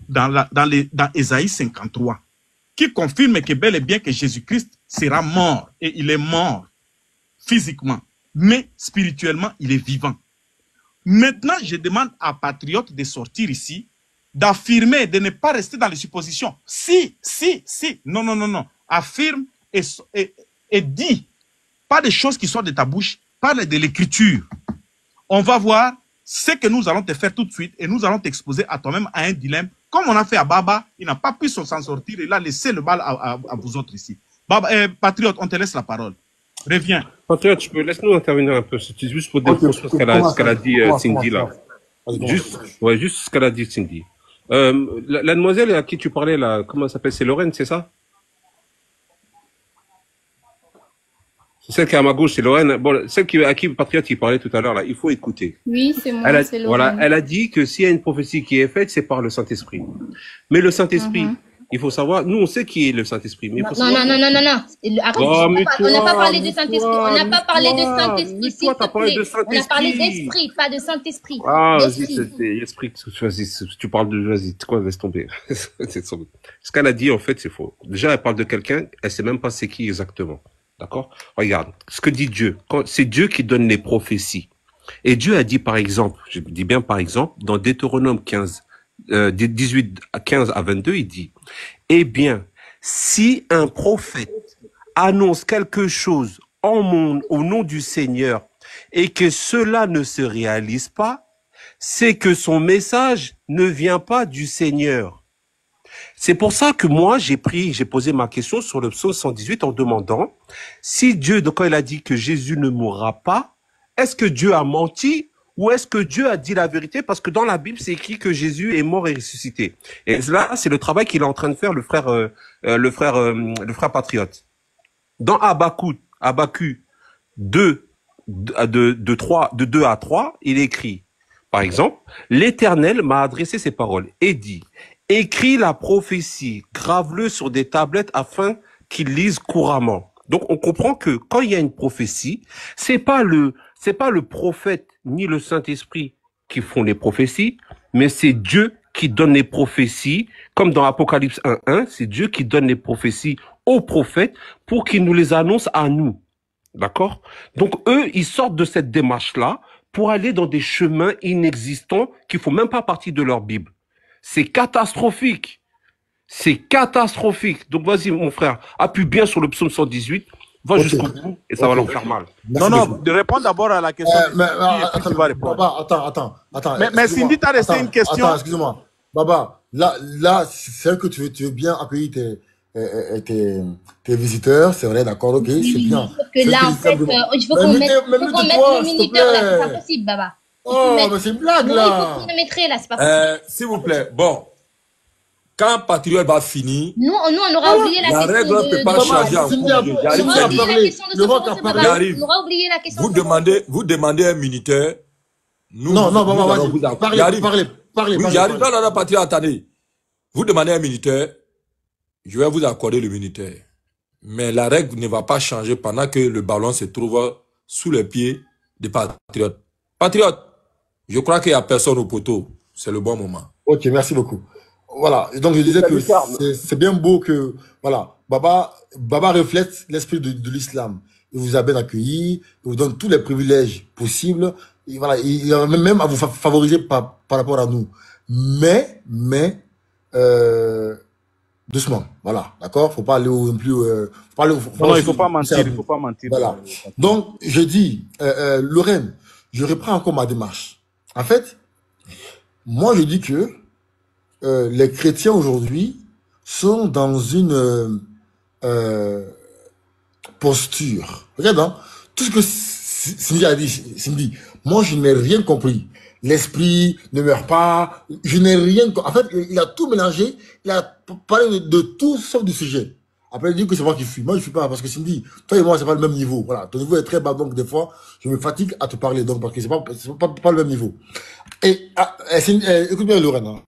dans Ésaïe 53, qui confirme que bel et bien que Jésus-Christ sera mort, et il est mort physiquement, mais spirituellement, il est vivant. Maintenant, je demande à Patriote de sortir ici, d'affirmer, de ne pas rester dans les suppositions. Si, non. Affirme et dis, pas des choses qui sortent de ta bouche, parle de l'écriture. On va voir ce que nous allons te faire tout de suite et nous allons t'exposer à toi-même à un dilemme. Comme on a fait à Baba, il n'a pas pu s'en sortir, il a laissé le bal à vous autres ici. Baba, Patriote, on te laisse la parole. Reviens. Patriote, laisse-nous intervenir un peu. C'est juste pour défendre ce qu'elle a dit Cindy là. Juste ce qu'elle a dit Cindy. La demoiselle à qui tu parlais là, comment elle s'appelle? C'est Lorraine, c'est ça? C'est celle qui est à ma gauche, c'est Lorraine. Bon, celle à qui Patriote il parlait tout à l'heure là, il faut écouter. Oui, c'est moi, c'est Lorraine. Voilà, elle a dit que s'il y a une prophétie qui est faite, c'est par le Saint-Esprit. Mais le Saint-Esprit, il faut savoir, nous on sait qui est le Saint-Esprit. Mais il faut savoir... Non. Arrête, on n'a pas parlé de Saint-Esprit. On n'a pas parlé de Saint-Esprit, s'il te plaît. On a parlé d'esprit, pas de Saint-Esprit. Ah, vas-y, c'est l'esprit. Vas-y, tu parles de... Vas-y, quoi, laisse tomber. Ce qu'elle a dit, en fait, c'est faux. Déjà, elle parle de quelqu'un, elle sait même pas c'est qui exactement. D'accord? Regarde, ce que dit Dieu, c'est Dieu qui donne les prophéties. Et Dieu a dit par exemple, je dis bien par exemple, dans Deutéronome 15, 18, 15 à 22, il dit, eh bien, si un prophète annonce quelque chose au nom du Seigneur et que cela ne se réalise pas, c'est que son message ne vient pas du Seigneur. C'est pour ça que moi, j'ai posé ma question sur le psaume 118 en demandant si Dieu, quand il a dit que Jésus ne mourra pas, est-ce que Dieu a menti ou est-ce que Dieu a dit la vérité? Parce que dans la Bible, c'est écrit que Jésus est mort et ressuscité. Et là, c'est le travail qu'il est en train de faire le frère Patriote. Dans Habakkuk 2, de 2 à 3, il écrit, par exemple, l'Éternel m'a adressé ces paroles et dit, écris la prophétie, grave-le sur des tablettes afin qu'ils lisent couramment. Donc, on comprend que quand il y a une prophétie, c'est pas le prophète ni le Saint-Esprit qui font les prophéties, mais c'est Dieu qui donne les prophéties, comme dans Apocalypse 1:1, c'est Dieu qui donne les prophéties aux prophètes pour qu'ils nous les annoncent à nous. D'accord? Donc, eux, ils sortent de cette démarche-là pour aller dans des chemins inexistants qui font même pas partie de leur Bible. C'est catastrophique. C'est catastrophique. Donc, vas-y, mon frère, appuie bien sur le psaume 118, va jusqu'au bout et ça va leur faire mal. Merci Non, beaucoup. de répondre d'abord à la question. Attends, tu vas répondre. Baba, attends. Mais Cindy, t'as resté une question. Attends, excuse-moi. Baba, là, c'est vrai que tu veux bien accueillir tes visiteurs, c'est vrai, d'accord, ok, c'est bien. Sauf que là, en fait, il faut qu'on mette le minuteur là, c'est pas possible, Baba. Oh, mais c'est une blague, Non, là. il faut qu'on le mettrait là, c'est pas possible. S'il vous plaît, bon, quand Patriote va finir, Nous, on aura oublié la la question règle ne peut pas changer en cours. J'arrive, On aura oublié la question de ce Baba. J'arrive. On aura oublié la question Vous demandez un minuteur. Nous, Non, nous Baba, allons vous vas-y, J'arrive. parlez. Oui, j'arrive. Non, Patriote, attendez. Vous demandez un minuteur, je vais vous accorder le minuteur. Mais la règle ne va pas changer pendant que le ballon se trouve sous les pieds des Patriotes. Patriote, je crois qu'il n'y a personne au poteau. C'est le bon moment. Ok, merci beaucoup. Voilà, et donc je disais que c'est bien beau que, voilà, Baba reflète l'esprit de l'islam. Il vous a bien accueilli, il vous donne tous les privilèges possibles, et voilà, il a même à vous favoriser par rapport à nous. Mais, doucement, voilà, d'accord? Faut pas aller non plus, Non, il faut pas mentir, il faut pas mentir. Voilà. Donc, je dis, Lorraine, je reprends encore ma démarche. En fait, moi, je dis que les chrétiens aujourd'hui sont dans une posture. Regarde, hein, tout ce que Cindy a dit, Cindy, moi, je n'ai rien compris. L'esprit ne meurt pas, je n'ai rien compris. En fait, il a tout mélangé, il a parlé de tout sauf du sujet. Après, il dit que c'est moi qui fuis. Moi, je ne fuis pas parce que Cindy, toi et moi, c'est pas le même niveau. Voilà, ton niveau est très bas, donc des fois, je me fatigue à te parler, donc parce que c'est pas le même niveau. Et Cindy, écoute bien, Lorraine. Hein.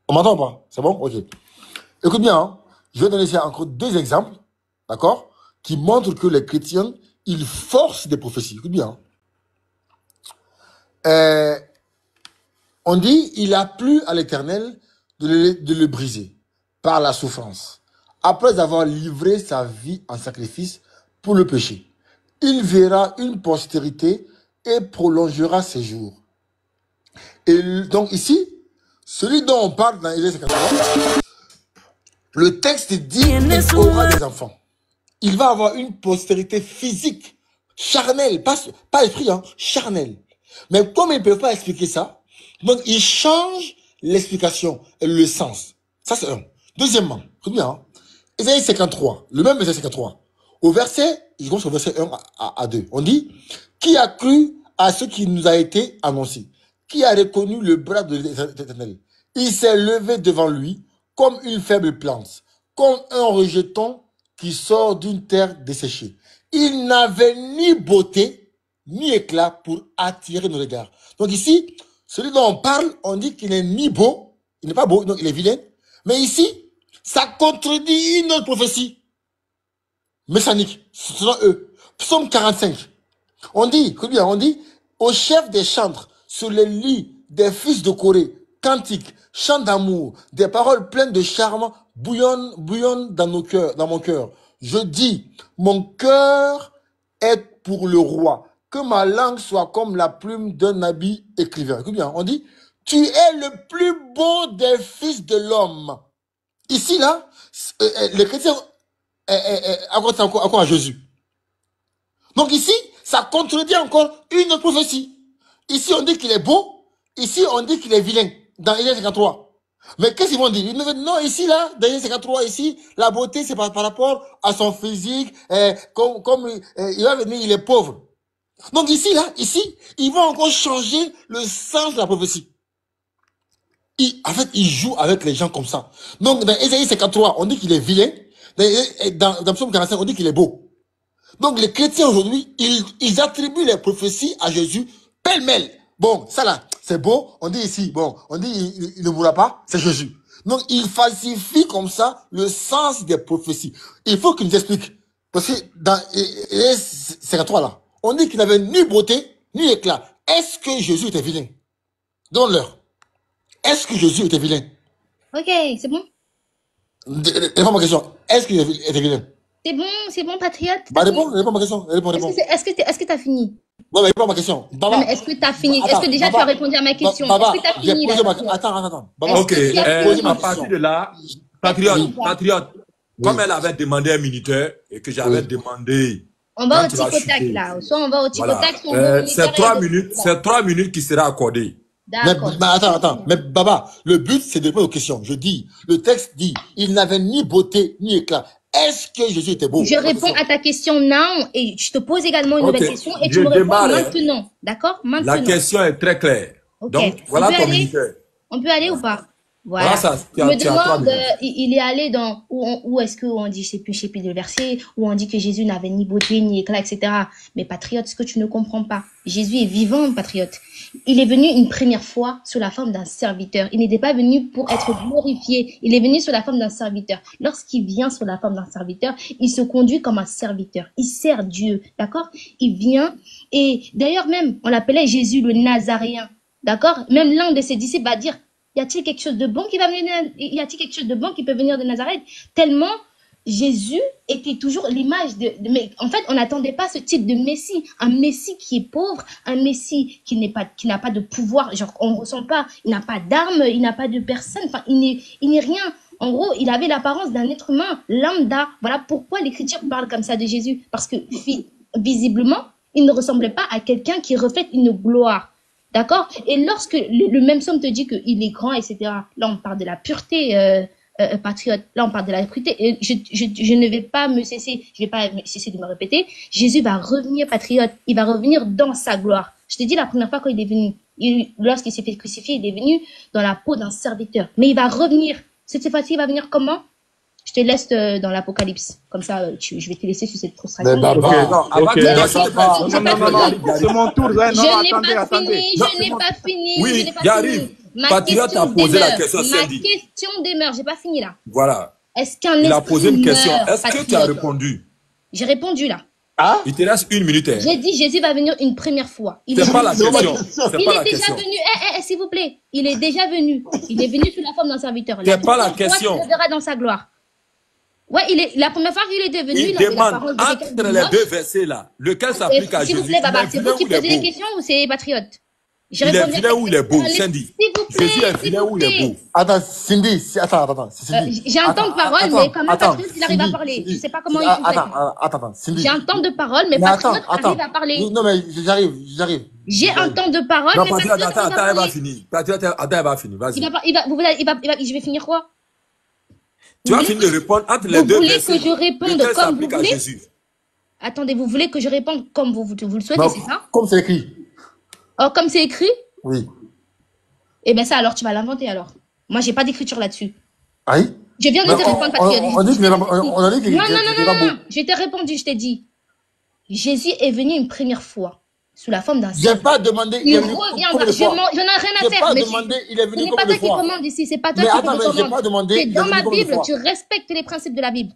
On m'entend pas? C'est bon? Ok. Écoute bien, hein. Je vais donner encore 2 exemples, d'accord, qui montrent que les chrétiens, ils forcent des prophéties. Écoute bien. Hein. On dit, il a plu à l'Éternel de le briser par la souffrance, après avoir livré sa vie en sacrifice pour le péché. Il verra une postérité et prolongera ses jours. Et donc ici, celui dont on parle dans Ésaïe 53, le texte dit qu'il aura des enfants. Il va avoir une postérité physique, charnelle, pas esprit, hein, charnelle. Mais comme ils ne peuvent pas expliquer ça, donc ils changent l'explication et le sens. Ça, c'est un. Deuxièmement, écoute bien, hein, Ésaïe 53, le même Ésaïe 53, au verset, je commence au verset 1 à 2, on dit, qui a cru à ce qui nous a été annoncé? Qui a reconnu le bras de l'Éternel? Il s'est levé devant lui comme une faible plante, comme un rejeton qui sort d'une terre desséchée. Il n'avait ni beauté, ni éclat pour attirer nos regards. Donc ici, celui dont on parle, on dit qu'il n'est ni beau, il n'est pas beau, donc il est vilain. Mais ici, ça contredit une autre prophétie messianique, selon eux. Psaume 45. On dit, écoute bien, on dit, au chef des chantres, sur les lits des fils de Corée, cantiques, chants d'amour, des paroles pleines de charme, bouillonnent dans nos cœurs, dans mon cœur. Je dis, mon cœur est pour le roi, que ma langue soit comme la plume d'un habit écrivain. Écoute bien, on dit, tu es le plus beau des fils de l'homme. Ici, là, les chrétiens encore à Jésus. Donc ici, ça contredit encore une autre prophétie. Ici, on dit qu'il est beau. Ici, on dit qu'il est vilain. Dans Ésaïe 53. Mais qu'est-ce qu'ils vont dire? Non, ici, là, dans Ésaïe 53, ici, la beauté, c'est par rapport à son physique. Comme il va venir, il est pauvre. Donc ici, là, ici, ils vont encore changer le sens de la prophétie. En fait, ils jouent avec les gens comme ça. Donc, dans Ésaïe 53, on dit qu'il est vilain. Dans Psaume 45, on dit qu'il est beau. Donc, les chrétiens aujourd'hui, ils attribuent les prophéties à Jésus pêle-mêle. Bon, ça là, c'est beau. On dit ici, bon, on dit il ne mourra pas, c'est Jésus. Donc, ils falsifient comme ça le sens des prophéties. Il faut qu'ils nous expliquent. Parce que dans Ésaïe 53 là, on dit qu'il n'avait ni beauté, ni éclat. Est-ce que Jésus était vilain? Donne-leur. Est-ce que Jésus était vilain? Ok, c'est bon. Réponds à ma question. Est-ce qu'il était vilain? C'est bon, patriote. Bah, réponds à ma question. Réponds. Est-ce que t'as fini? Non, mais réponds à ma question. Baba. Non, mais est-ce que t'as fini? Attends, Est-ce que déjà Baba, tu as répondu à ma question? Baba, Est-ce que t'as j'ai fini posé là? Attends. Baba, Ok, Est-ce que tu as posé à ma partir question? de là, Oui. patriote, Oui. comme elle avait demandé un minuteur et que j'avais Oui. demandé On va au quand tu vas tic-au-tac chuter, là. Soit on va au voilà, tic-au-tac, soit on va au militaire c'est et 3 au minutes, débat. c'est 3 minutes qui sera accordé. D'accord. Mais attends. Mais Baba, le but, c'est de répondre aux questions. Je dis, le texte dit, il n'avait ni beauté, ni éclat. Est-ce que Jésus était beau? Je réponds à ta question non et je te pose également une Ok, nouvelle question et je tu me réponds démarre. maintenant. D'accord? La Maintenant. question est très claire. Ok. Donc, On voilà peut ton aller? minuteur. On peut aller ou pas? Voilà Voilà. ça, tu On me as 3 demande, minutes. il est allé dans, où est-ce qu'on dit, je sais plus le verset, où on dit que Jésus n'avait ni beauté, ni éclat, etc. Mais patriote, ce que tu ne comprends pas, Jésus est vivant, patriote. Il est venu une première fois sous la forme d'un serviteur. Il n'était pas venu pour être glorifié. Il est venu sous la forme d'un serviteur. Lorsqu'il vient sous la forme d'un serviteur, il se conduit comme un serviteur. Il sert Dieu, d'accord? Il vient, et d'ailleurs même, on l'appelait Jésus le Nazaréen, d'accord? Même l'un de ses disciples va dire, y a-t-il quelque chose de bon qui va venir y a-t-il quelque chose de bon qui peut venir de Nazareth? Tellement Jésus était toujours l'image mais en fait, on n'attendait pas ce type de Messie, un Messie qui est pauvre, un Messie qui n'a pas de pouvoir, genre on ressent pas, il n'a pas d'armes, il n'a pas de personne, enfin il n'est rien. En gros, il avait l'apparence d'un être humain lambda. Voilà pourquoi l'Écriture parle comme ça de Jésus, parce que visiblement, il ne ressemblait pas à quelqu'un qui reflète une gloire. D'accord? Et lorsque le même psaume te dit qu'il est grand, etc., là on parle de la pureté patriote. Là, on parle de la vérité. Et je ne vais pas me cesser, je vais pas me cesser de me répéter. Jésus va revenir patriote. Il va revenir dans sa gloire. Je t'ai dit la première fois quand il est venu, lorsqu'il s'est fait crucifier, il est venu dans la peau d'un serviteur. Mais il va revenir. Cette fois-ci, il va venir comment? Je te laisse dans l'Apocalypse. Comme ça, je vais te laisser sur cette frustration. Mais bah, Ok, non, avant ok. que Mais non, laissez- c'est mon tour. Ouais, non, Je n'ai attendez, pas attendez. fini, je n'ai pas fini, Oui, je n'ai pas j'arrive. fini. Ma Patriote question a posé la demeure. question, Ma Cindy. question demeure, j'ai pas fini là. Voilà. Est-ce qu'un Il a esprit posé une question. meurt, Est-ce que tu as patriote? répondu? J'ai répondu là. Ah? Il te reste 1 minute. Hein. J'ai dit Jésus va venir une première fois. Il C'est est pas la déjà question. venu. C'est Il pas est la déjà question. venu. S'il vous plaît. Il est déjà venu. Il est venu sous la forme d'un serviteur. C'est pas la deuxième fois, question. tu le verras dans sa gloire. Ouais, la première fois qu'il est devenu, Il il avait la demande parole de quelqu'un entre de les moche. deux versets là, lequel s'applique à S'il vous Jésus. plaît, Baba, Il est c'est vilain vous qui ou il est posez les beau? questions ou c'est patriote? J'ai Il est répondu à vilain ou il est beau, Allez, Cindy? s'il vous plaît, Jésus est s'il vilain vous ou il est plaît. beau? Attends, Cindy, attends, Cindy. J'ai un temps de parole, mais quand même, patriote, il arrive à parler. Je sais pas comment il fait. Attends, Cindy. J'ai un temps de parole, mais Mais patriote arrive à parler. Non, mais j'arrive. J'ai un temps de parole, Non, mais Patriote, patriote attends, arrive à elle va parler. finir. Patriote, attends, elle va finir. Vas-y. Je vais finir quoi? Tu vas Vous finir voulez- de répondre entre les Vous deux voulez versets. que je réponde Lequel comme vous s'applique à voulez? Jésus? Attendez, vous voulez que je réponde comme vous le souhaitez, Non, c'est ça? comme c'est écrit. Oh, comme c'est écrit? Oui. Eh ben ça, alors, tu vas l'inventer, alors. Moi, j'ai pas d'écriture là-dessus. Aïe. Je viens de te répondre, patriote. On dit qu'il n'est Non, pas beau. je t'ai répondu, je t'ai dit. Jésus est venu une première fois, sous la forme d'un J'ai serpent. pas demandé. Il est venu reviendra. combien de J'en fois? ai rien à J'ai faire, pas monsieur. demandé, il est Ce venu n'est pas combien toi de qui fois? commande ici, c'est pas toi Mais qui attends, mais j'ai pas demandé. C'est il est dans venu ma combien de Bible, fois? tu respectes les principes de la Bible.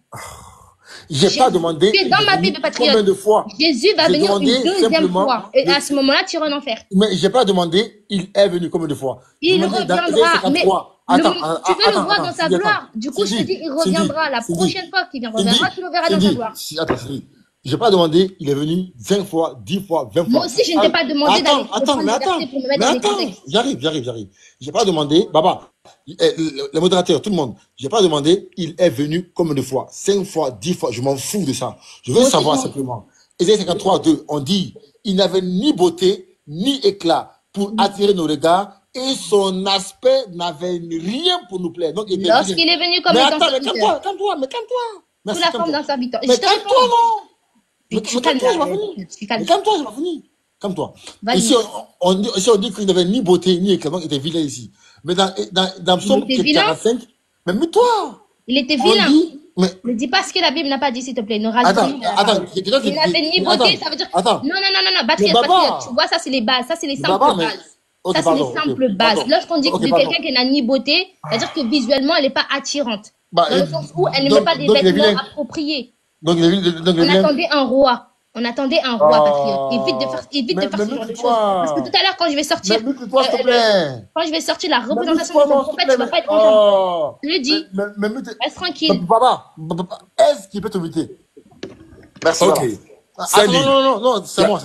J'ai pas demandé. C'est dans il est ma venu Bible, patriote. combien de fois? Jésus va J'ai venir demandé une deuxième simplement fois. Et de- à ce moment-là, tu iras en enfer. Mais j'ai pas demandé, il est venu combien de fois? Il J'ai demandé dans reviendra. Ésaïe Mais 53. tu Attends, veux le voir dans sa Cindy, gloire. Du coup, je te Cindy, dis, il reviendra. La Cindy, prochaine fois qu'il Cindy, reviendra, tu le verras dans sa Cindy, gloire. Attends, Cindy. J'ai pas demandé, il est venu 20 fois, 10 fois, 20 fois. Moi aussi, je ne t'ai pas demandé d'aller Attends, prendre mais des attends, versets pour me mettre dans les contextes. j'arrive. J'ai pas demandé, Baba, le modérateur, tout le monde, j'ai pas demandé, il est venu combien de fois? 5 fois, 10 fois, je m'en fous de ça. Je veux Moi aussi, savoir je m'en simplement. Ésaïe 53, 2, on dit, il n'avait ni beauté, ni éclat pour attirer nos regards, et son aspect n'avait rien pour nous plaire. Donc, il était Lorsqu'il est venu comme mais étant attends, mais serviteur, calme-toi. sous Merci, la forme calme-toi. d'un serviteur. Mais Je te calme-toi, réponds. non. Mais Tu calmes, calme-toi, j'ai pas fini. tu calmes. Mais calme-toi, j'ai pas fini. Calme-toi. Vas-y. Ici, on dit qu'il n'avait ni beauté, ni éclat, donc il était vilain ici. Mais dans Psaume était vilain? 45, mais toi, Il était on vilain. dit, mais Ne dis pas ce que la Bible n'a pas dit, s'il te plaît. Ne rajoute attends, rien à la parole. c'est quelqu'un qui Il n'avait ni beauté, ça veut dire. Attends. Non, Mais Baba. patriote. Tu vois, ça, c'est les bases. Ça, c'est les simples Baba, mais- bases. Ok, Ça, c'est pardon, les ok, simples bases. pardon. Lorsqu'on dit Ok, de pardon. quelqu'un qui n'a ni beauté, c'est-à-dire que visuellement, elle n'est pas attirante. Bah, Dans le sens où elle ne donc- met pas des donc il est vêtements vilain. appropriés. Donc il est On vilain. attendait un roi. On attendait un roi, Oh. patriote. Évite de faire Mais ce genre de choses. mute-toi. Parce que tout à l'heure, quand je vais sortir, Mais mute-toi, s'il te plaît. quand je vais sortir la Mais représentation mute-toi, de ton non, s'il te prophète, plaît, tu vas pas être mais- content. Oh. Je le dis. Mais mute. Reste tranquille. Baba, est-ce qu'il peut te muter? Merci. Ok. Baba. Sandy. Non, c'est moi.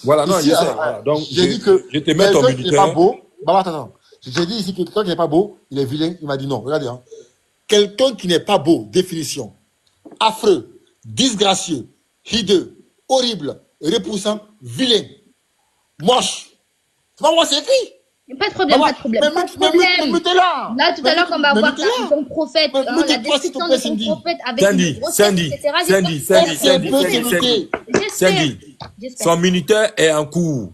Voilà, non, Ici, je sais. Voilà. Donc, j'ai dit que je te mets ton quelqu'un qui n'est pas militaire. beau. Baba, attends. J'ai dit ici que quelqu'un qui n'est pas beau, il est vilain. Il m'a dit non. Regardez, hein. Quelqu'un qui n'est pas beau, définition. Affreux, disgracieux, hideux, horrible, repoussant, vilain, moche. C'est pas moi, c'est écrit. Pas de problème, Baba, pas de problème. mais Pas de mute- problème. mutez-la. Là, tout à l'heure, quand on va Mais voir mutez-la. ton prophète, Mais la mutez-toi, s'il te description plaît, de ton Cindy. prophète avec Sandy, une grosse Sandy, tête, etc. Sandy, j'espère- Sandy, Est-ce qu'il peut te Sandy, muter? J'espère. Sandy, J'espère. son militaire est en cours.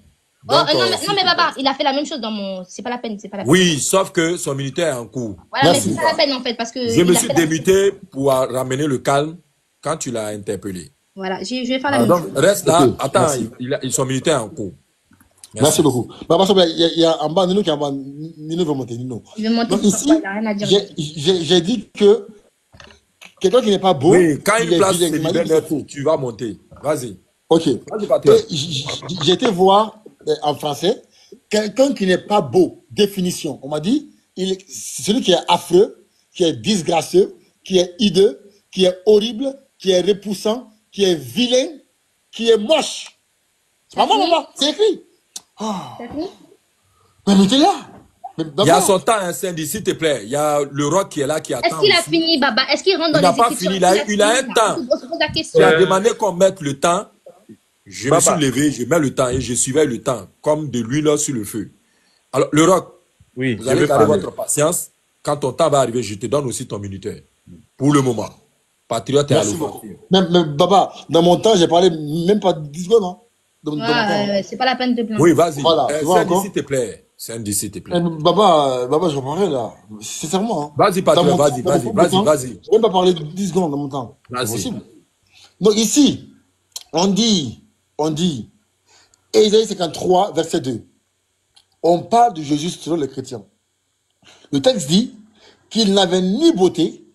Oh, Donc, non, mais Baba, il a fait la même chose dans mon. C'est pas la peine, c'est pas la peine. oui, sauf que son militaire est en cours. Voilà, Merci. mais c'est pas la peine en fait, parce que. Je il me a suis fait la- démuté pour ramener le calme quand tu l'as interpellé. Voilà, je vais faire la Alors, même donc, chose. reste là. Ok, Attends, merci. son militaire est en cours. Merci beaucoup. Baba, il y a en bas, Nino qui est en bas. Nino veut monter, Nino. Je vais monter Donc sur ici, toi, il a rien à dire. j'ai dit que quelqu'un qui n'est pas beau, Oui, quand il une est place vilain. se Il m'a dit libère, que c'est faux. tu vas monter. Vas-y. Ok. Vas-y, patron. Et j'ai été voir en français quelqu'un qui n'est pas beau. Définition. On m'a dit, c'est celui qui est affreux, qui est disgracieux, qui est hideux, qui est horrible, qui est repoussant, qui est vilain, qui est moche. C'est pas moi, maman. C'est écrit. T'as fini? Mais mettez-là. Mais Il y a d'abord, son temps, hein, Sandy, s'il te plaît. Il y a le roc qui est là, qui Est-ce attend. qu'il a aussi. fini, Baba? Est-ce qu'il rentre dans Il n'a les pas écritures? fini, il a fini, un là. temps. On se pose la question. Tu as demandé qu'on mette le temps. Je me Baba. suis levé, je mets le temps et je suivais le temps, comme de l'huile sur le feu. Alors, le roc, Oui, vous je allez vais garder parler. votre patience. Quand ton temps va arriver, je te donne aussi ton minuteur. Pour le moment. Patriote et Merci Alpha. beaucoup. Mais Baba, dans mon temps, j'ai parlé même pas 10 secondes. Hein, dans mon temps. C'est pas la peine de plaindre. Oui, vas-y. Voilà, tu vois Sandy, encore? s'il te plaît. Sandy, s'il te plaît. Baba, je reparlerai là. Sincèrement. Hein. Vas-y, Dans Patriote, mon vas-y, temps, dans vas-y, mon vas-y, temps, vas-y. j'ai même pas parlé de 10 secondes dans mon temps. C'est Vas-y. possible. Donc ici, on dit, Ésaïe 53, verset 2. On parle de Jésus selon les chrétiens. Le texte dit qu'il n'avait ni beauté,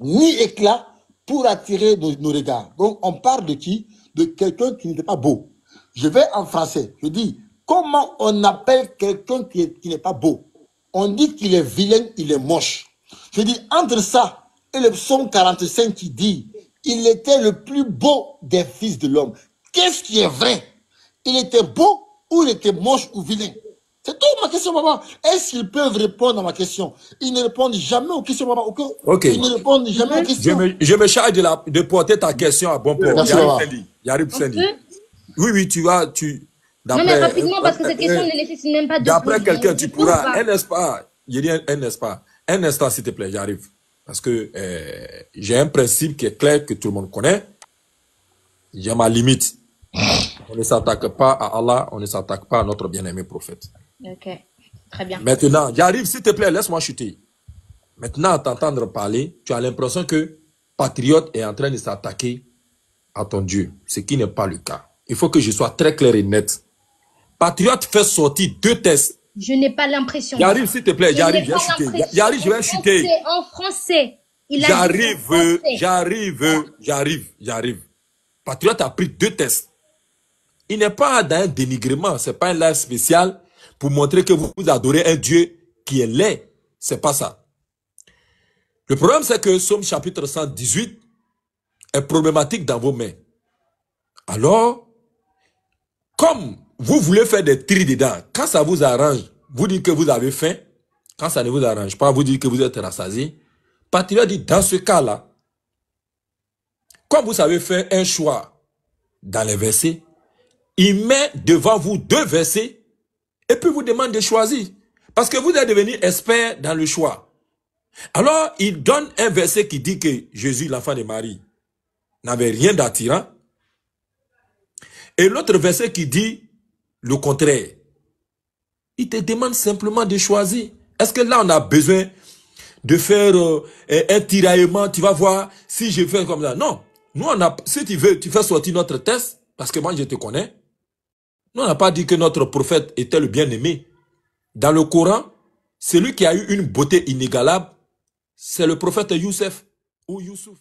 ni éclat pour attirer nos regards. Donc, on parle de qui? De quelqu'un qui n'était pas beau. Je vais en français. Je dis, comment on appelle quelqu'un qui n'est pas beau? On dit qu'il est vilain, il est moche. Je dis, entre ça et le psaume 45 qui dit, il était le plus beau des fils de l'homme. Qu'est-ce qui est vrai? Il était beau ou il était moche ou vilain? C'est tout ma question, papa. Est-ce qu'ils peuvent répondre à ma question? Ils ne répondent jamais aux questions, papa. Ok. Ils ne répondent jamais aux questions. Je me charge de porter ta question à bon port. Merci, papa. Yarib On Sandy. peut? Oui, tu vas, Non, mais rapidement, parce que cette question ne nécessite même pas de... D'après quelqu'un, tu pourras, pas. un instant, il y a un instant. Un instant, s'il te plaît, j'arrive. Parce que j'ai un principe qui est clair, que tout le monde connaît. J'ai ma limite. On ne s'attaque pas à Allah, on ne s'attaque pas à notre bien-aimé prophète. Ok, très bien. Maintenant, j'arrive, s'il te plaît, laisse-moi chuter. Maintenant, à t'entendre parler, tu as l'impression que Patriote est en train de s'attaquer à ton Dieu, ce qui n'est pas le cas. Il faut que je sois très clair et net. Patriote fait sortir 2 tests. Je n'ai pas l'impression. J'arrive, s'il te plaît, Je j'arrive, n'ai je vais pas chuter. l'impression. J'arrive, je vais chuter. En français. Il a dit en français. J'arrive. Patriote a pris 2 tests. Il n'est pas dans un dénigrement, c'est pas un live spécial pour montrer que vous adorez un Dieu qui est laid. C'est pas ça. Le problème, c'est que Somme chapitre 118 est problématique dans vos mains. Alors, comme vous voulez faire des tris dedans, quand ça vous arrange, vous dites que vous avez faim. Quand ça ne vous arrange pas, vous dites que vous êtes rassasié. Patriote dit, dans ce cas-là, comme vous savez faire un choix dans les versets, il met devant vous 2 versets et puis vous demande de choisir. Parce que vous êtes devenu expert dans le choix. Alors, il donne un verset qui dit que Jésus, l'enfant de Marie, n'avait rien d'attirant. Et l'autre verset qui dit le contraire. Il te demande simplement de choisir. Est-ce que là, on a besoin de faire un tiraillement? Tu vas voir si je fais comme ça. Non. Nous, si tu veux, tu fais sortir notre test, parce que moi, je te connais. Nous, on n'a pas dit que notre prophète était le bien-aimé. Dans le Coran, celui qui a eu une beauté inégalable, c'est le prophète Youssef ou Youssouf.